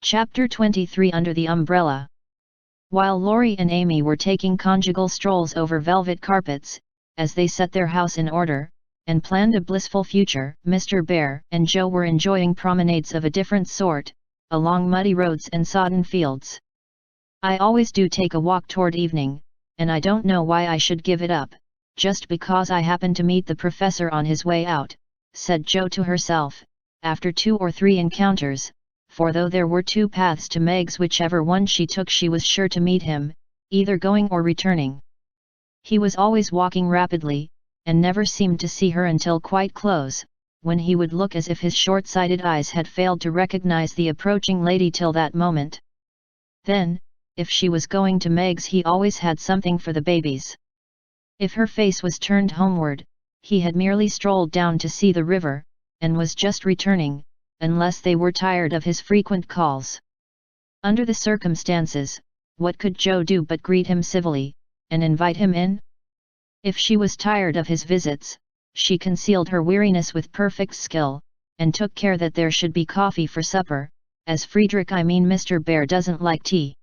Chapter 23 Under the Umbrella. While Laurie and Amy were taking conjugal strolls over velvet carpets, as they set their house in order, and planned a blissful future, Mr. Bear and Joe were enjoying promenades of a different sort, along muddy roads and sodden fields. "I always do take a walk toward evening, and I don't know why I should give it up, just because I happen to meet the professor on his way out," said Joe to herself, after 2 or 3 encounters. For though there were 2 paths to Meg's, whichever one she took she was sure to meet him, either going or returning. He was always walking rapidly, and never seemed to see her until quite close, when he would look as if his short-sighted eyes had failed to recognize the approaching lady till that moment. Then, if she was going to Meg's, he always had something for the babies. If her face was turned homeward, he had merely strolled down to see the river, and was just returning, unless they were tired of his frequent calls. Under the circumstances, what could Joe do but greet him civilly, and invite him in? If she was tired of his visits, she concealed her weariness with perfect skill, and took care that there should be coffee for supper, as Mr. Bear doesn't like tea.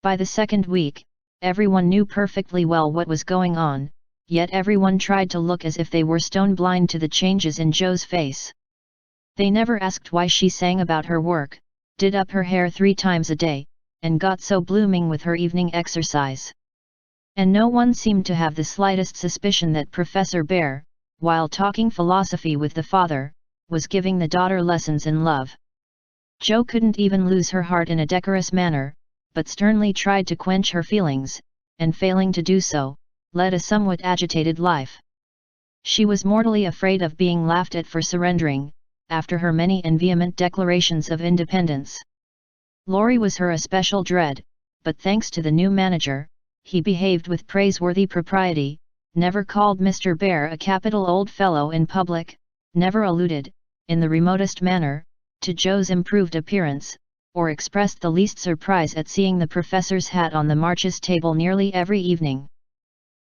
By the second week, everyone knew perfectly well what was going on, yet everyone tried to look as if they were stone blind to the changes in Joe's face. They never asked why she sang about her work, did up her hair 3 times a day, and got so blooming with her evening exercise. And no one seemed to have the slightest suspicion that Professor Bear, while talking philosophy with the father, was giving the daughter lessons in love. Joe couldn't even lose her heart in a decorous manner, but sternly tried to quench her feelings, and failing to do so, led a somewhat agitated life. She was mortally afraid of being laughed at for surrendering, after her many and vehement declarations of independence. Laurie was her especial dread, but thanks to the new manager, he behaved with praiseworthy propriety, never called Mr. Bear a capital old fellow in public, never alluded, in the remotest manner, to Joe's improved appearance, or expressed the least surprise at seeing the professor's hat on the March's table nearly every evening.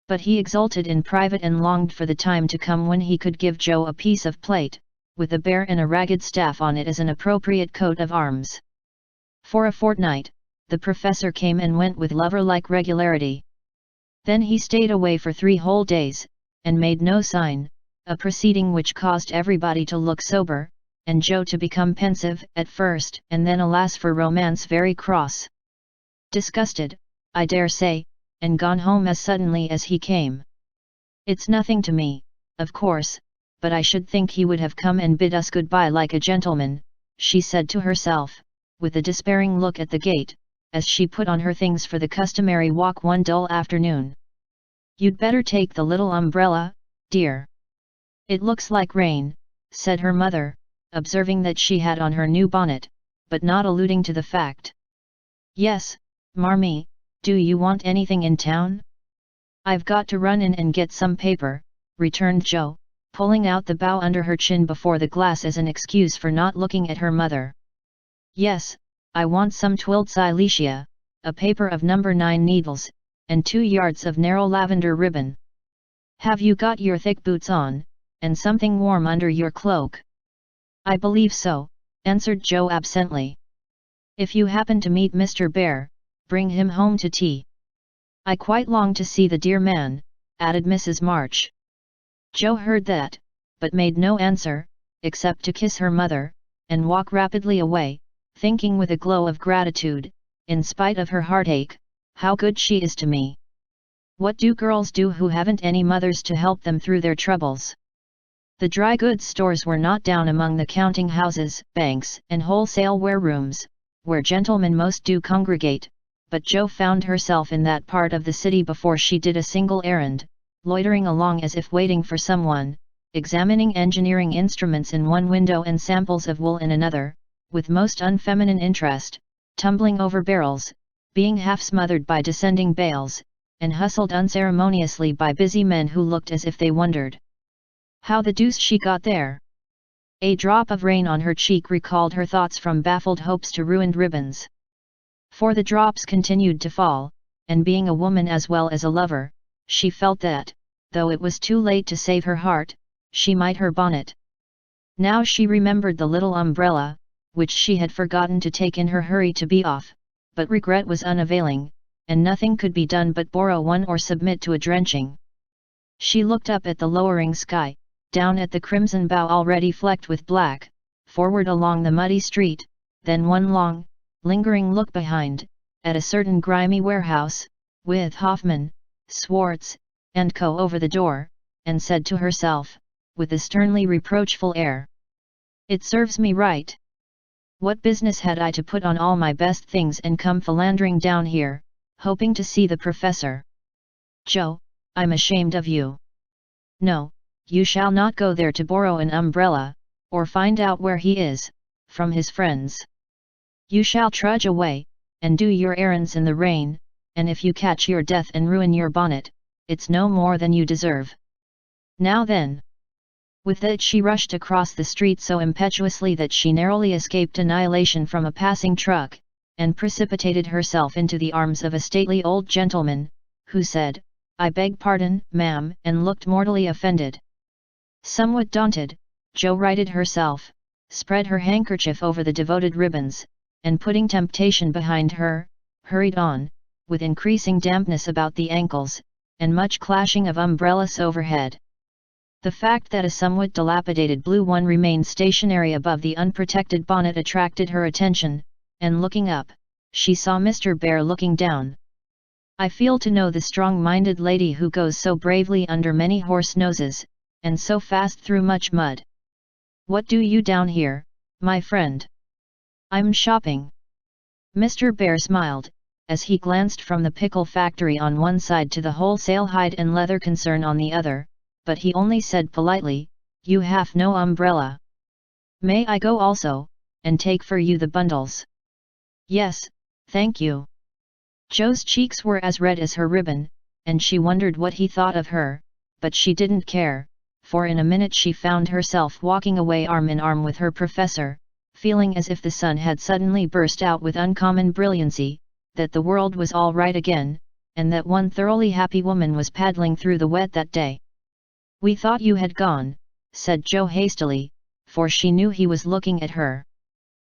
But he exulted in private and longed for the time to come when he could give Joe a piece of plate, with a bear and a ragged staff on it as an appropriate coat of arms. For a fortnight, the professor came and went with lover-like regularity. Then he stayed away for 3 whole days, and made no sign, a proceeding which caused everybody to look sober, and Joe to become pensive at first, and then, alas for romance, very cross. Disgusted, I dare say, and gone home as suddenly as he came. "It's nothing to me, of course, but I should think he would have come and bid us goodbye like a gentleman," she said to herself, with a despairing look at the gate, as she put on her things for the customary walk one dull afternoon. "You'd better take the little umbrella, dear. It looks like rain," said her mother, observing that she had on her new bonnet, but not alluding to the fact. "Yes, Marmee, do you want anything in town?" "I've got to run in and get some paper," returned Joe, pulling out the bow under her chin before the glass as an excuse for not looking at her mother. "Yes, I want some twilled silesia, a paper of No. 9 needles, and 2 yards of narrow lavender ribbon. Have you got your thick boots on, and something warm under your cloak?" "I believe so," answered Joe absently. "If you happen to meet Mr. Bear, bring him home to tea. I quite long to see the dear man," added Mrs. March. Joe heard that, but made no answer, except to kiss her mother, and walk rapidly away, thinking with a glow of gratitude, in spite of her heartache, "How good she is to me. What do girls do who haven't any mothers to help them through their troubles?" The dry goods stores were not down among the counting houses, banks, and wholesale warerooms, where gentlemen most do congregate, but Joe found herself in that part of the city before she did a single errand, loitering along as if waiting for someone, examining engineering instruments in one window and samples of wool in another, with most unfeminine interest, tumbling over barrels, being half smothered by descending bales, and hustled unceremoniously by busy men who looked as if they wondered how the deuce she got there. A drop of rain on her cheek recalled her thoughts from baffled hopes to ruined ribbons. For the drops continued to fall, and being a woman as well as a lover, she felt that, though it was too late to save her heart, she might her bonnet. Now she remembered the little umbrella, which she had forgotten to take in her hurry to be off, but regret was unavailing, and nothing could be done but borrow one or submit to a drenching. She looked up at the lowering sky, down at the crimson bow already flecked with black, forward along the muddy street, then one long, lingering look behind, at a certain grimy warehouse, with Hoffman, Swartz, and Co. over the door, and said to herself, with a sternly reproachful air, "It serves me right. What business had I to put on all my best things and come philandering down here, hoping to see the professor? Joe, I'm ashamed of you. No, you shall not go there to borrow an umbrella, or find out where he is, from his friends. You shall trudge away, and do your errands in the rain, and if you catch your death and ruin your bonnet, it's no more than you deserve. Now then." With that she rushed across the street so impetuously that she narrowly escaped annihilation from a passing truck, and precipitated herself into the arms of a stately old gentleman, who said, "I beg pardon, ma'am," and looked mortally offended. Somewhat daunted, Jo righted herself, spread her handkerchief over the devoted ribbons, and putting temptation behind her, hurried on, with increasing dampness about the ankles, and much clashing of umbrellas overhead. The fact that a somewhat dilapidated blue one remained stationary above the unprotected bonnet attracted her attention, and looking up, she saw Mr. Bear looking down. "I feel to know the strong-minded lady who goes so bravely under many horse noses, and so fast through much mud. What do you down here, my friend?" "I'm shopping." Mr. Bear smiled, as he glanced from the pickle factory on one side to the wholesale hide and leather concern on the other, but he only said politely, "You have no umbrella. May I go also, and take for you the bundles?" "Yes, thank you." Jo's cheeks were as red as her ribbon, and she wondered what he thought of her, but she didn't care, for in a minute she found herself walking away arm in arm with her professor, feeling as if the sun had suddenly burst out with uncommon brilliancy, that the world was all right again, and that one thoroughly happy woman was paddling through the wet that day. "We thought you had gone," said Jo hastily, for she knew he was looking at her.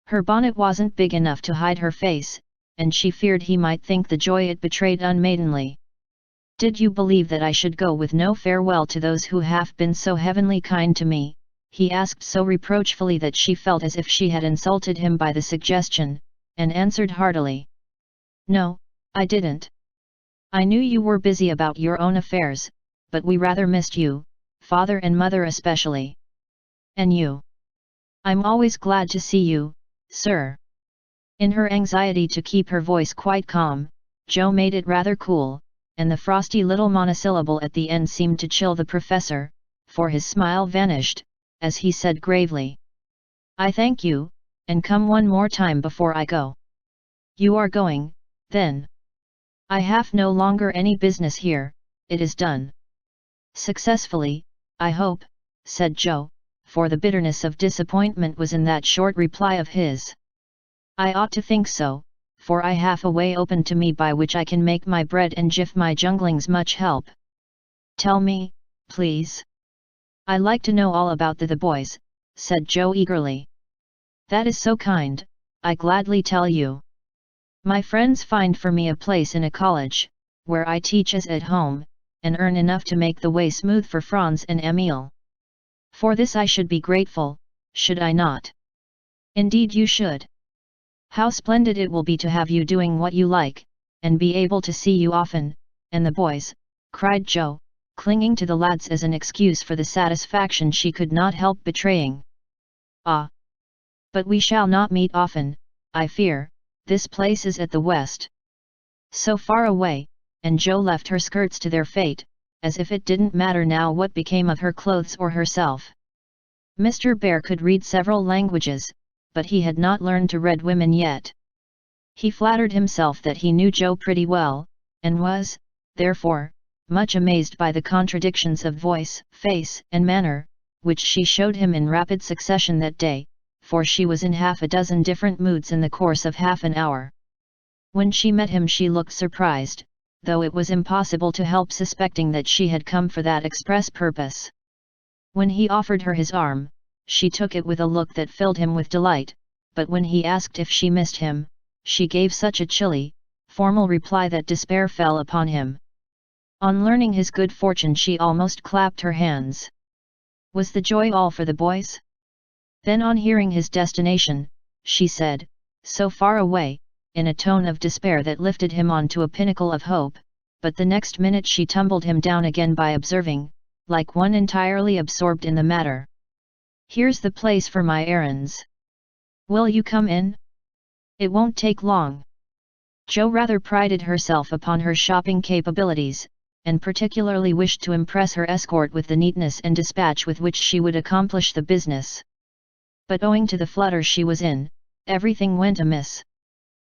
Her bonnet wasn't big enough to hide her face, and she feared he might think the joy it betrayed unmaidenly. "Did you believe that I should go with no farewell to those who have been so heavenly kind to me?" he asked so reproachfully that she felt as if she had insulted him by the suggestion, and answered heartily, "No, I didn't. I knew you were busy about your own affairs, but we rather missed you, father and mother especially. And you? I'm always glad to see you, sir." In her anxiety to keep her voice quite calm, Jo made it rather cool, and the frosty little monosyllable at the end seemed to chill the professor, for his smile vanished, as he said gravely, "I thank you, and come one more time before I go." "You are going, then?" "I have no longer any business here, it is done." "Successfully, I hope," said Jo, for the bitterness of disappointment was in that short reply of his. "I ought to think so, for I have a way open to me by which I can make my bread and give my junglings much help." "Tell me, please." "I like to know all about the boys," said Jo eagerly. "That is so kind, I gladly tell you. My friends find for me a place in a college, where I teach as at home, and earn enough to make the way smooth for Franz and Emil. For this I should be grateful, should I not?" "Indeed you should. How splendid it will be to have you doing what you like, and be able to see you often, and the boys," cried Jo, clinging to the lads as an excuse for the satisfaction she could not help betraying. "Ah! But we shall not meet often, I fear, this place is at the west. So far away," and Jo left her skirts to their fate, as if it didn't matter now what became of her clothes or herself. Mr. Bear could read several languages, but he had not learned to read women yet. He flattered himself that he knew Jo pretty well, and was, therefore, much amazed by the contradictions of voice, face, and manner, which she showed him in rapid succession that day, for she was in half a dozen different moods in the course of half an hour. When she met him she looked surprised, though it was impossible to help suspecting that she had come for that express purpose. When he offered her his arm, she took it with a look that filled him with delight, but when he asked if she missed him, she gave such a chilly, formal reply that despair fell upon him. On learning his good fortune she almost clapped her hands. Was the joy all for the boys? Then on hearing his destination, she said, so far away, in a tone of despair that lifted him on to a pinnacle of hope, but the next minute she tumbled him down again by observing, like one entirely absorbed in the matter, "Here's the place for my errands. Will you come in? It won't take long." Jo rather prided herself upon her shopping capabilities, and particularly wished to impress her escort with the neatness and dispatch with which she would accomplish the business. But owing to the flutter she was in, everything went amiss.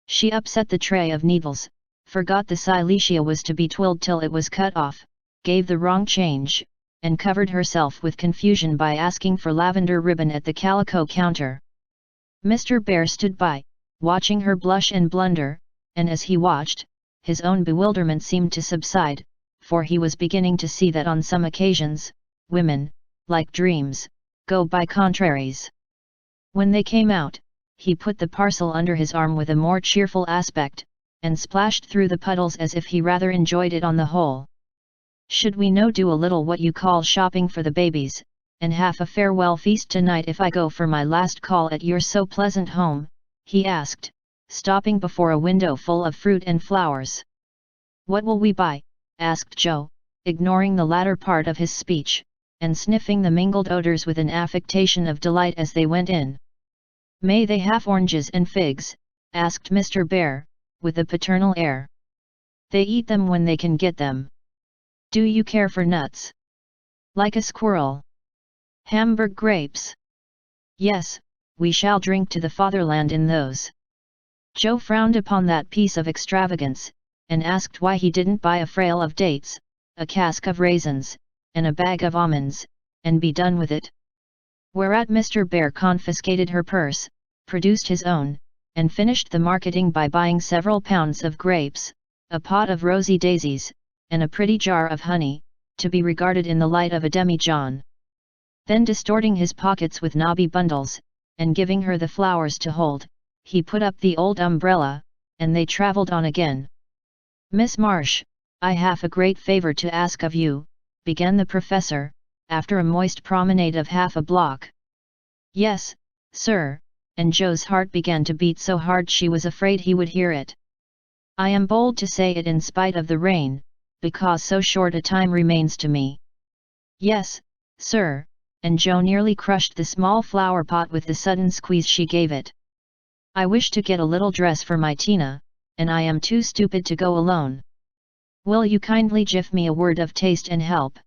She upset the tray of needles, forgot the silesia was to be twilled till it was cut off, gave the wrong change, and covered herself with confusion by asking for lavender ribbon at the calico counter. Mr. Bear stood by, watching her blush and blunder, and as he watched, his own bewilderment seemed to subside, for he was beginning to see that on some occasions, women, like dreams, go by contraries. When they came out, he put the parcel under his arm with a more cheerful aspect, and splashed through the puddles as if he rather enjoyed it on the whole. "Should we no do a little what you call shopping for the babies, and have a farewell feast tonight if I go for my last call at your so pleasant home?" he asked, stopping before a window full of fruit and flowers. "What will we buy?" asked Jo, ignoring the latter part of his speech, and sniffing the mingled odors with an affectation of delight as they went in. "May they have oranges and figs?" asked Mr. Bear, with a paternal air. "They eat them when they can get them. Do you care for nuts? Like a squirrel? Hamburg grapes? Yes, we shall drink to the fatherland in those." Jo frowned upon that piece of extravagance, and asked why he didn't buy a frail of dates, a cask of raisins, and a bag of almonds, and be done with it. Whereat Mr. Bear confiscated her purse, produced his own, and finished the marketing by buying several pounds of grapes, a pot of rosy daisies, and a pretty jar of honey, to be regarded in the light of a demijohn. Then distorting his pockets with knobby bundles, and giving her the flowers to hold, he put up the old umbrella, and they travelled on again. "Miss Marsh, I have a great favour to ask of you," began the professor, after a moist promenade of half a block. "Yes, sir," and Jo's heart began to beat so hard she was afraid he would hear it. "I am bold to say it in spite of the rain, because so short a time remains to me." "Yes, sir," and Jo nearly crushed the small flower pot with the sudden squeeze she gave it. "I wish to get a little dress for my Tina, and I am too stupid to go alone. Will you kindly give me a word of taste and help?"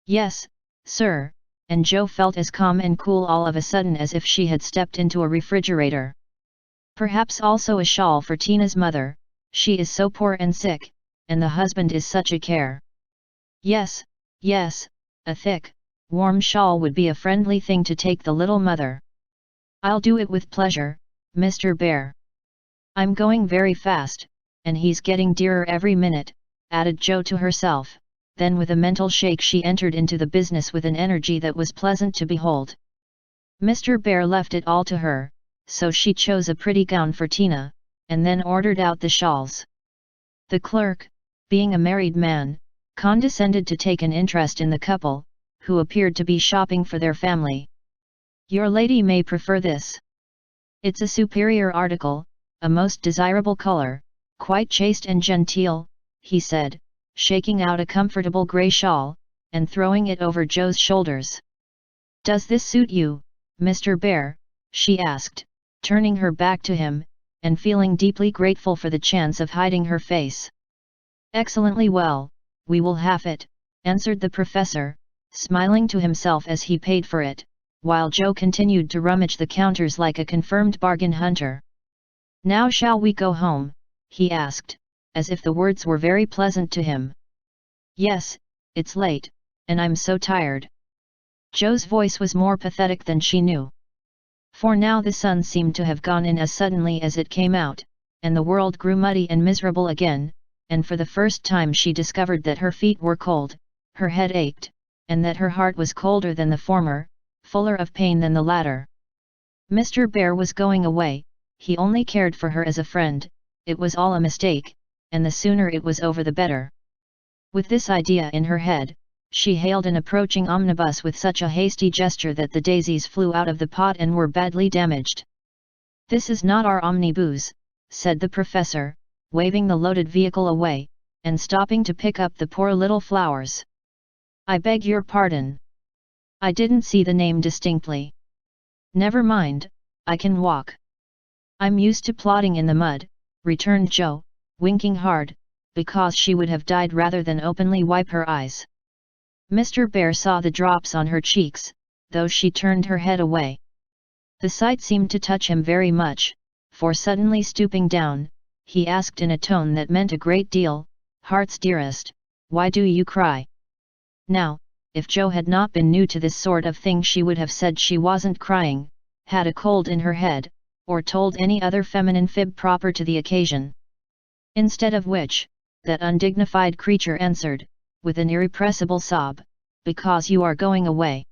"Yes, sir," and Jo felt as calm and cool all of a sudden as if she had stepped into a refrigerator. "Perhaps also a shawl for Tina's mother, she is so poor and sick, and the husband is such a care." "Yes, yes, a thick, warm shawl would be a friendly thing to take the little mother. I'll do it with pleasure, Mr. Bear. I'm going very fast, and he's getting dearer every minute," added Jo to herself, then with a mental shake she entered into the business with an energy that was pleasant to behold. Mr. Bear left it all to her, so she chose a pretty gown for Tina, and then ordered out the shawls. The clerk, being a married man, condescended to take an interest in the couple, who appeared to be shopping for their family. "Your lady may prefer this. It's a superior article, a most desirable color, quite chaste and genteel," he said, shaking out a comfortable grey shawl, and throwing it over Jo's shoulders. "Does this suit you, Mr. Bear?" she asked, turning her back to him, and feeling deeply grateful for the chance of hiding her face. "Excellently well, we will have it," answered the professor, smiling to himself as he paid for it, while Jo continued to rummage the counters like a confirmed bargain hunter. "Now shall we go home?" he asked, as if the words were very pleasant to him. "Yes, it's late, and I'm so tired." Jo's voice was more pathetic than she knew. For now the sun seemed to have gone in as suddenly as it came out, and the world grew muddy and miserable again, and for the first time she discovered that her feet were cold, her head ached, and that her heart was colder than the former, fuller of pain than the latter. Mr. Bear was going away, he only cared for her as a friend, it was all a mistake, and the sooner it was over the better. With this idea in her head, she hailed an approaching omnibus with such a hasty gesture that the daisies flew out of the pot and were badly damaged. "This is not our omnibus," said the professor, waving the loaded vehicle away, and stopping to pick up the poor little flowers. "I beg your pardon. I didn't see the name distinctly." "Never mind, I can walk. I'm used to plodding in the mud," returned Jo, winking hard, because she would have died rather than openly wipe her eyes. Mr. Bear saw the drops on her cheeks, though she turned her head away. The sight seemed to touch him very much, for suddenly stooping down, he asked in a tone that meant a great deal, "Heart's dearest, why do you cry?" Now, if Jo had not been new to this sort of thing she would have said she wasn't crying, had a cold in her head, or told any other feminine fib proper to the occasion. Instead of which, that undignified creature answered, with an irrepressible sob, "Because you are going away."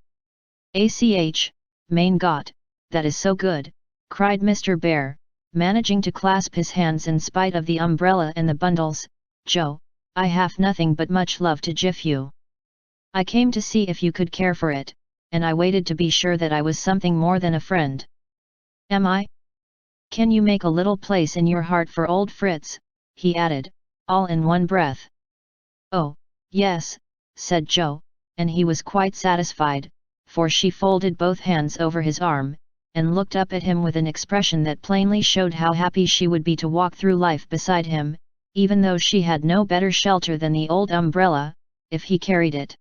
"Ach, mein Gott, that is so good," cried Mr. Bear, managing to clasp his hands in spite of the umbrella and the bundles. "Jo, I have nothing but much love to give you. I came to see if you could care for it, and I waited to be sure that I was something more than a friend." "Am I? Can you make a little place in your heart for old Fritz?" he added, all in one breath. "Oh, yes," said Jo, and he was quite satisfied, for she folded both hands over his arm, and looked up at him with an expression that plainly showed how happy she would be to walk through life beside him, even though she had no better shelter than the old umbrella, if he carried it.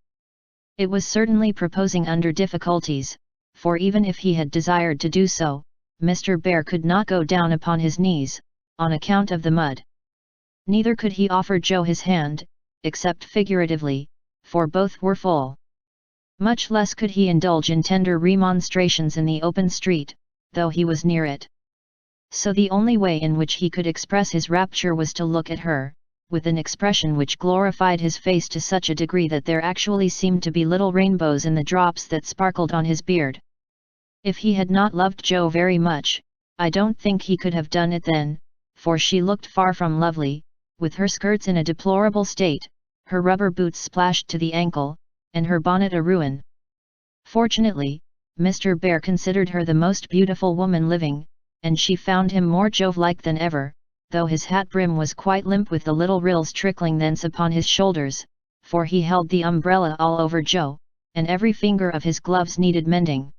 It was certainly proposing under difficulties, for even if he had desired to do so, Mr. Bear could not go down upon his knees, on account of the mud. Neither could he offer Jo his hand, except figuratively, for both were full. Much less could he indulge in tender remonstrations in the open street, though he was near it. So the only way in which he could express his rapture was to look at her, with an expression which glorified his face to such a degree that there actually seemed to be little rainbows in the drops that sparkled on his beard. If he had not loved Jo very much, I don't think he could have done it then, for she looked far from lovely, with her skirts in a deplorable state, her rubber boots splashed to the ankle, and her bonnet a ruin. Fortunately, Mr. Bear considered her the most beautiful woman living, and she found him more Jove-like than ever, though his hat brim was quite limp with the little rills trickling thence upon his shoulders, for he held the umbrella all over Jo, and every finger of his gloves needed mending.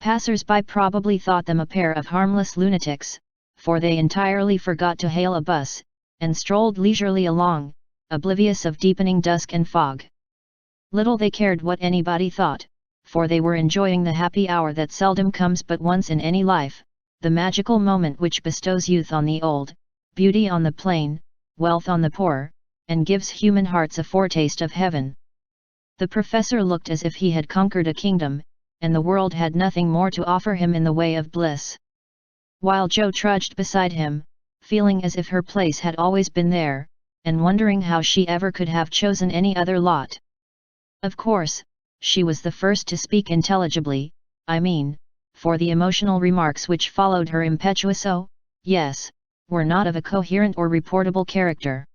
Passers-by probably thought them a pair of harmless lunatics, for they entirely forgot to hail a bus, and strolled leisurely along, oblivious of deepening dusk and fog. Little they cared what anybody thought, for they were enjoying the happy hour that seldom comes but once in any life, the magical moment which bestows youth on the old, beauty on the plain, wealth on the poor, and gives human hearts a foretaste of heaven. The professor looked as if he had conquered a kingdom, and the world had nothing more to offer him in the way of bliss. While Jo trudged beside him, feeling as if her place had always been there, and wondering how she ever could have chosen any other lot. Of course, she was the first to speak intelligibly, I mean, for the emotional remarks which followed her impetuous "oh, yes," were not of a coherent or reportable character.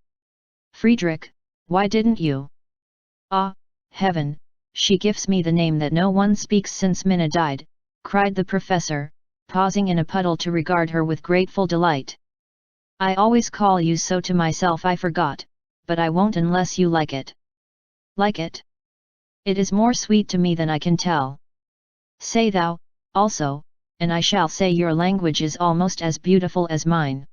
"Friedrich, why didn't you?" "Ah, heaven, she gives me the name that no one speaks since Minna died," cried the professor, pausing in a puddle to regard her with grateful delight. "I always call you so to myself. I forgot, but I won't unless you like it." "Like it? It is more sweet to me than I can tell. Say thou, also, and I shall say your language is almost as beautiful as mine."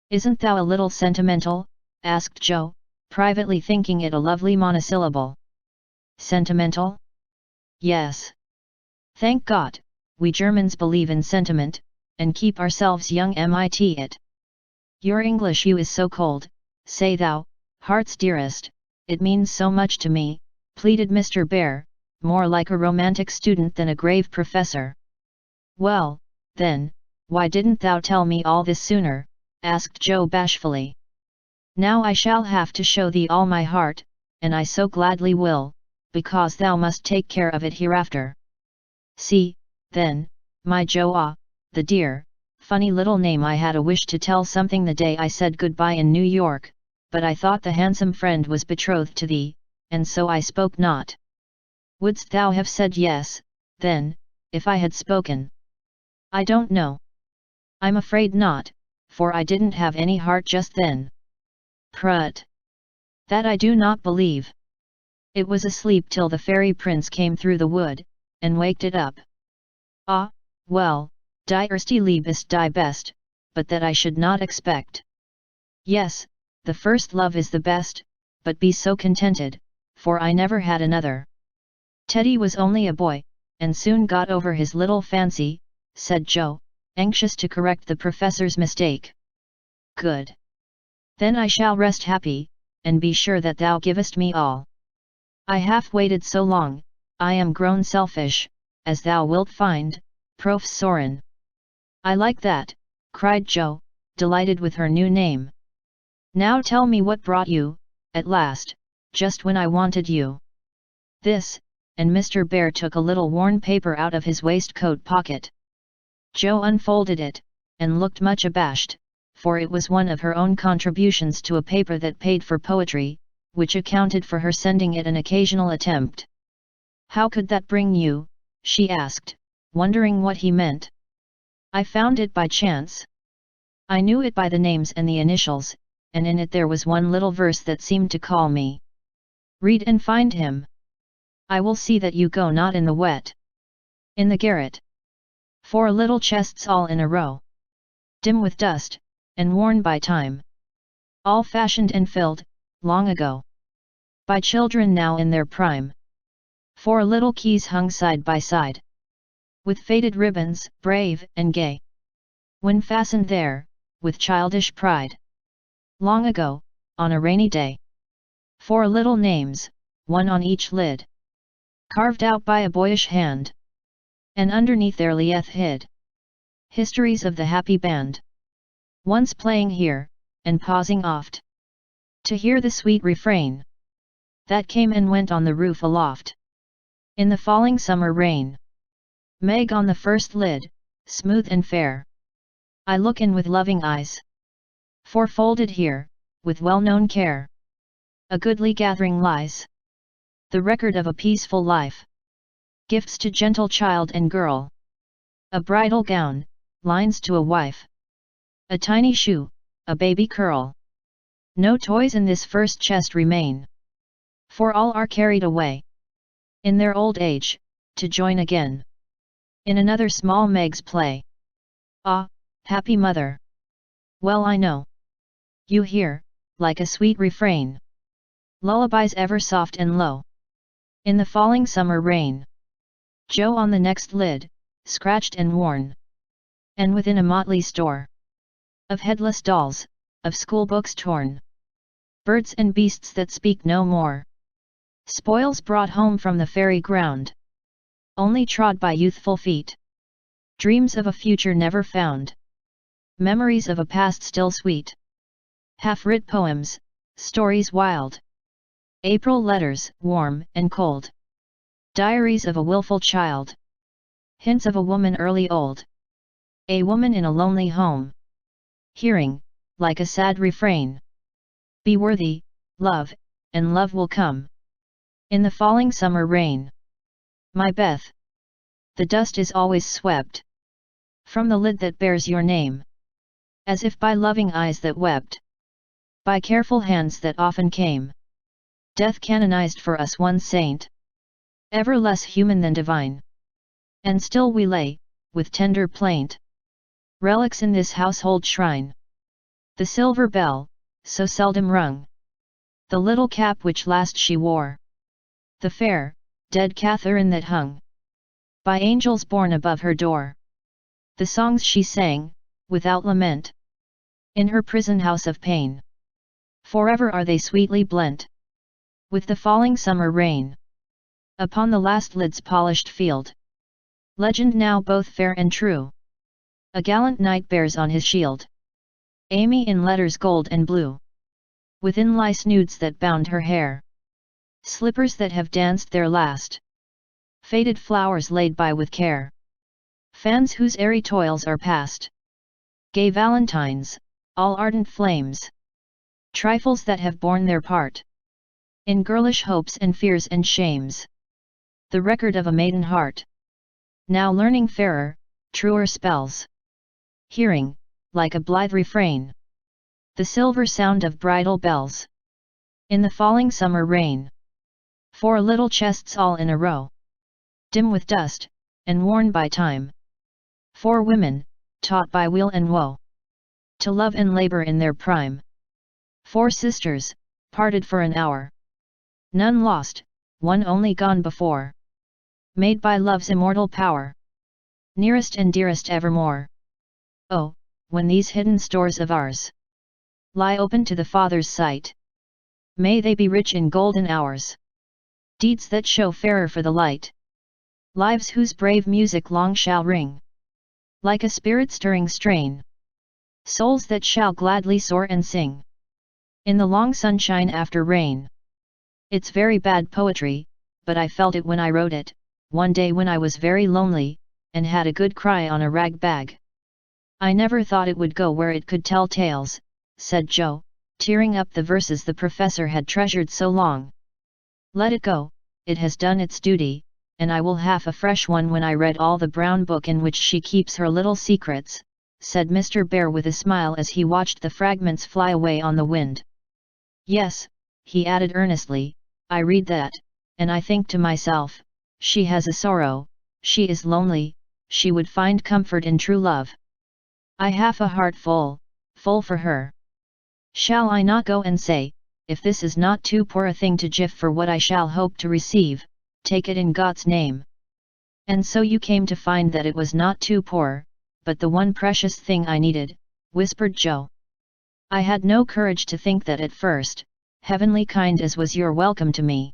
"Isn't thou a little sentimental?" asked Jo, privately thinking it a lovely monosyllable. "Sentimental? Yes. Thank God, we Germans believe in sentiment, and keep ourselves young. Mit it. Your English you is so cold, say thou, heart's dearest, it means so much to me," pleaded Mr. Bear, more like a romantic student than a grave professor. "Well, then, why didn't thou tell me all this sooner?" asked Jo bashfully. "Now I shall have to show thee all my heart, and I so gladly will, because thou must take care of it hereafter. See, then, My Joe, ah, the dear, funny little name. I had a wish to tell something the day I said goodbye in New York, but I thought the handsome friend was betrothed to thee, and so I spoke not. Wouldst thou have said yes, then, if I had spoken? I don't know. I'm afraid not, for I didn't have any heart just then. Prut! That I do not believe. It was asleep till the fairy prince came through the wood, and waked it up. Ah, well, die erste Liebe ist die best, but that I should not expect. Yes, the first love is the best, but be so contented, for I never had another. Teddy was only a boy, and soon got over his little fancy, said Joe, anxious to correct the professor's mistake. Good. Then I shall rest happy, and be sure that thou givest me all. I have waited so long, I am grown selfish, as thou wilt find, Prof. Soren. I like that, cried Joe, delighted with her new name. Now tell me what brought you, at last, just when I wanted you. This, and Mr. Bear took a little worn paper out of his waistcoat pocket. Joe unfolded it, and looked much abashed, for it was one of her own contributions to a paper that paid for poetry, which accounted for her sending it an occasional attempt. How could that bring you? She asked, wondering what he meant. I found it by chance. I knew it by the names and the initials, and in it there was one little verse that seemed to call me. Read and find him. I will see that you go not in the wet. In the garret. 4 little chests all in a row. Dim with dust, and worn by time. All fashioned and filled, long ago. By children now in their prime. 4 little keys hung side by side. With faded ribbons, brave and gay. When fastened there, with childish pride. Long ago, on a rainy day. 4 little names, one on each lid. Carved out by a boyish hand. And underneath there lieth hid. Histories of the happy band. Once playing here, and pausing oft. To hear the sweet refrain. That came and went on the roof aloft. In the falling summer rain. Meg on the first lid, smooth and fair. I look in with loving eyes. For folded here, with well-known care. A goodly gathering lies. The record of a peaceful life. Gifts to gentle child and girl. A bridal gown, lines to a wife. A tiny shoe, a baby curl. No toys in this first chest remain. For all are carried away. In their old age, to join again. In another small Meg's play. Ah, happy mother! Well I know. You hear, like a sweet refrain. Lullabies ever soft and low. In the falling summer rain. Joe on the next lid, scratched and worn. And within a motley store. Of headless dolls, of schoolbooks torn. Birds and beasts that speak no more. Spoils brought home from the fairy ground. Only trod by youthful feet. Dreams of a future never found. Memories of a past still sweet. Half-writ poems, stories wild. April letters, warm and cold. Diaries of a willful child. Hints of a woman early old. A woman in a lonely home. Hearing, like a sad refrain. Be worthy, love, and love will come. In the falling summer rain. My Beth. The dust is always swept. From the lid that bears your name. As if by loving eyes that wept. By careful hands that often came. Death canonized for us one saint. Ever less human than divine. And still we lay, with tender plaint. Relics in this household shrine. The silver bell, so seldom rung. The little cap which last she wore. The fair, dead Catherine that hung. By angels born above her door. The songs she sang, without lament. In her prison house of pain. Forever are they sweetly blent. With the falling summer rain. Upon the last lid's polished field. Legend now both fair and true. A gallant knight bears on his shield. Amy in letters gold and blue. Within lie snoods that bound her hair. Slippers that have danced their last. Faded flowers laid by with care. Fans whose airy toils are past. Gay valentines, all ardent flames. Trifles that have borne their part. In girlish hopes and fears and shames. The record of a maiden heart. Now learning fairer, truer spells. Hearing, like a blithe refrain, the silver sound of bridal bells. In the falling summer rain. 4 little chests all in a row. Dim with dust, and worn by time. 4 women, taught by weal and woe. To love and labor in their prime. 4 sisters, parted for an hour. None lost, one only gone before. Made by love's immortal power. Nearest and dearest evermore. Oh, when these hidden stores of ours lie open to the Father's sight, may they be rich in golden hours. Deeds that show fairer for the light. Lives whose brave music long shall ring. Like a spirit-stirring strain. Souls that shall gladly soar and sing. In the long sunshine after rain. It's very bad poetry, but I felt it when I wrote it, one day when I was very lonely, and had a good cry on a rag bag. I never thought it would go where it could tell tales, said Joe, tearing up the verses the professor had treasured so long. Let it go, it has done its duty, and I will have a fresh one when I read all the brown book in which she keeps her little secrets, said Mr. Bear with a smile as he watched the fragments fly away on the wind. Yes, he added earnestly, I read that, and I think to myself, she has a sorrow, she is lonely, she would find comfort in true love. I have a heart full for her. Shall I not go and say, if this is not too poor a thing to give for what I shall hope to receive, take it in God's name. And so you came to find that it was not too poor, but the one precious thing I needed, whispered Joe. I had no courage to think that at first, heavenly kind as was your welcome to me.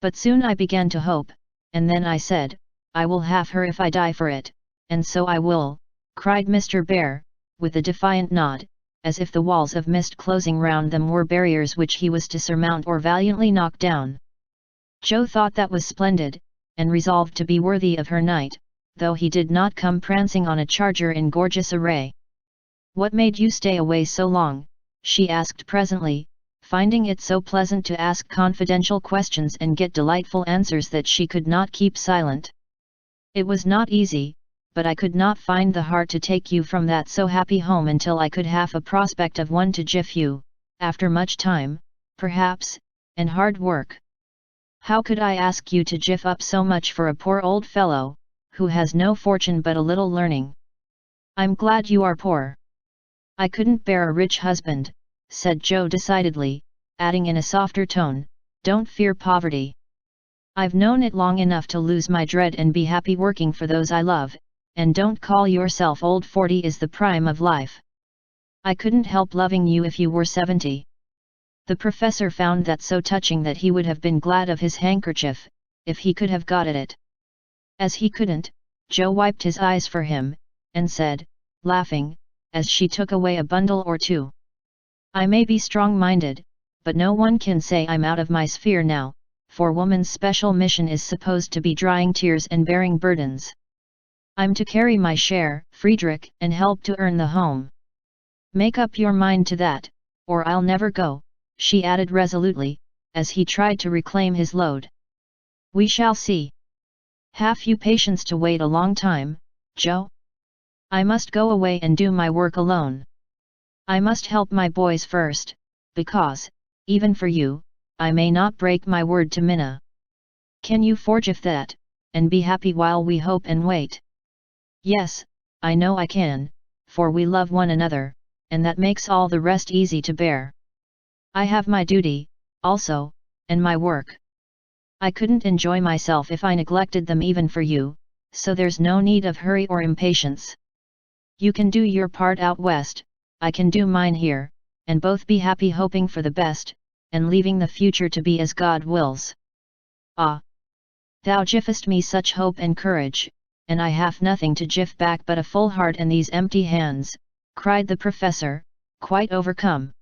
But soon I began to hope, and then I said, I will have her if I die for it, and so I will, cried Mr. Bear, with a defiant nod, as if the walls of mist closing round them were barriers which he was to surmount or valiantly knock down. Joe thought that was splendid, and resolved to be worthy of her knight, though he did not come prancing on a charger in gorgeous array. What made you stay away so long? She asked presently, finding it so pleasant to ask confidential questions and get delightful answers that she could not keep silent. It was not easy, but I could not find the heart to take you from that so happy home until I could have a prospect of one to jiff you, after much time, perhaps, and hard work. How could I ask you to jiff up so much for a poor old fellow, who has no fortune but a little learning? I'm glad you are poor. I couldn't bear a rich husband, said Joe decidedly, adding in a softer tone, don't fear poverty. I've known it long enough to lose my dread and be happy working for those I love, and don't call yourself old. 40 is the prime of life. I couldn't help loving you if you were 70. The professor found that so touching that he would have been glad of his handkerchief, if he could have got at it. As he couldn't, Joe wiped his eyes for him, and said, laughing, as she took away a bundle or two. I may be strong-minded, but no one can say I'm out of my sphere now, for woman's special mission is supposed to be drying tears and bearing burdens. I'm to carry my share, Friedrich, and help to earn the home. Make up your mind to that, or I'll never go, she added resolutely, as he tried to reclaim his load. We shall see. Have you patience to wait a long time, Joe? I must go away and do my work alone. I must help my boys first, because, even for you, I may not break my word to Minna. Can you forgive that, and be happy while we hope and wait? Yes, I know I can, for we love one another, and that makes all the rest easy to bear. I have my duty, also, and my work. I couldn't enjoy myself if I neglected them even for you, so there's no need of hurry or impatience. You can do your part out west, I can do mine here, and both be happy hoping for the best, and leaving the future to be as God wills. Ah! Thou givest me such hope and courage, and I have nothing to give back but a full heart and these empty hands, cried the professor, quite overcome.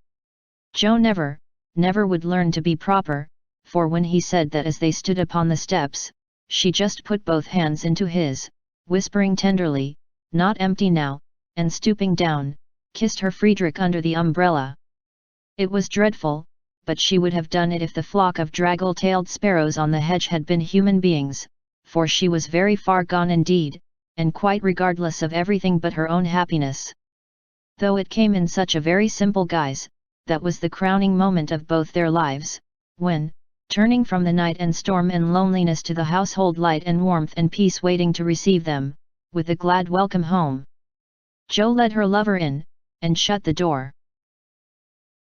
Joe never would learn to be proper, for when he said that as they stood upon the steps, she just put both hands into his, whispering tenderly, "Not empty now," and stooping down, kissed her Friedrich under the umbrella. It was dreadful, but she would have done it if the flock of draggle-tailed sparrows on the hedge had been human beings, for she was very far gone indeed, and quite regardless of everything but her own happiness. Though it came in such a very simple guise, that was the crowning moment of both their lives, when, turning from the night and storm and loneliness to the household light and warmth and peace waiting to receive them, with a glad welcome home, Jo led her lover in, and shut the door.